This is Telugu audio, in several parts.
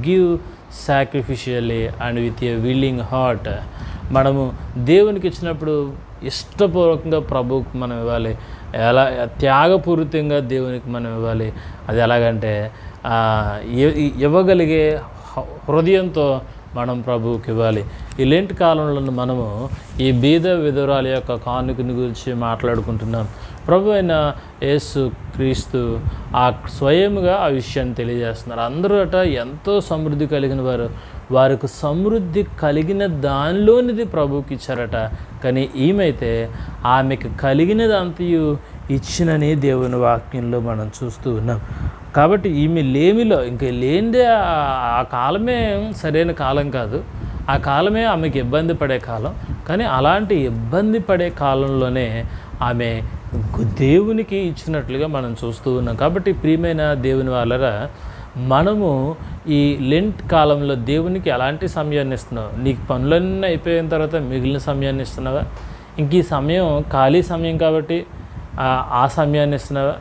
Give sacrificially and with a willing heart. మనము దేవునికి ఇచ్చినప్పుడు ఇష్టపూర్వకంగా ప్రభువుకి మనం ఇవ్వాలి. ఎలా త్యాగపూరితంగా దేవునికి మనం ఇవ్వాలి. అది ఎలాగంటే ఇవ్వగలిగే హృదయంతో మనం ప్రభువుకి ఇవ్వాలి. ఈ లెంట్ కాలంలో మనము ఈ బీద విధురాలి యొక్క కానుకని గురించి మాట్లాడుకుంటున్నాం. ప్రభు అయిన యేసు క్రీస్తు స్వయముగా ఆ విషయాన్ని తెలియజేస్తున్నారు. అందరూ ఎంతో సమృద్ధి కలిగిన వారికి సమృద్ధి కలిగిన దానిలోనిది ప్రభువుకి ఇచ్చారట. కానీ ఈమెయితే ఆమెకు కలిగినదంతయు ఇచ్చినని దేవుని వాక్యంలో మనం చూస్తూ ఉన్నాం. కాబట్టి ఈమె లేమిలో ఇంక లేనిదే ఆ కాలమే సరైన కాలం కాదు. ఆ కాలమే ఆమెకి ఇబ్బంది పడే కాలం. కానీ అలాంటి ఇబ్బంది పడే కాలంలోనే ఆమె దేవునికి ఇచ్చినట్లుగా మనం చూస్తూ ఉన్నాం. కాబట్టి ప్రియమైన దేవుని వాళ్ళరా, మనము ఈ లెంట్ కాలంలో దేవునికి ఎలాంటి సమయాన్ని ఇస్తున్నావు? నీకు పనులన్నీ అయిపోయిన తర్వాత మిగిలిన సమయాన్ని ఇస్తున్నావా? ఇంక ఈ సమయం ఖాళీ సమయం కాబట్టి ఆ సమయాన్ని ఇస్తున్నావా?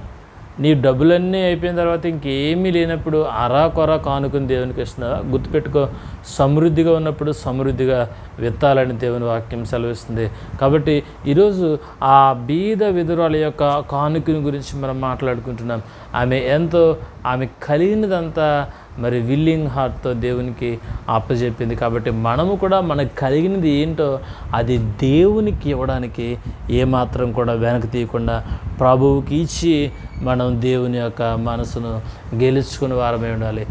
నీ డబ్బులన్నీ అయిపోయిన తర్వాత ఇంకేమీ లేనప్పుడు అరాకొర కానుకొని దేవునికి ఇస్తున్నావా? గుర్తుపెట్టుకో, సమృద్ధిగా ఉన్నప్పుడు సమృద్ధిగా విత్తాలని దేవుని వాక్యం సెలవిస్తుంది. కాబట్టి ఈరోజు ఆ బీద విధురాల యొక్క కానుకని గురించి మనం మాట్లాడుకుంటున్నాం. ఆమె కలిగినదంతా మరి విల్లింగ్ హార్ట్తో దేవునికి అప్పచెప్పింది. కాబట్టి మనము కూడా మనకు కలిగినది ఏంటో అది దేవునికి ఇవ్వడానికి ఏమాత్రం కూడా వెనక్కి తీయకుండా ప్రభువుకి ఇచ్చి మనం దేవుని యొక్క మనసును గెలుచుకునే వారమై ఉండాలి.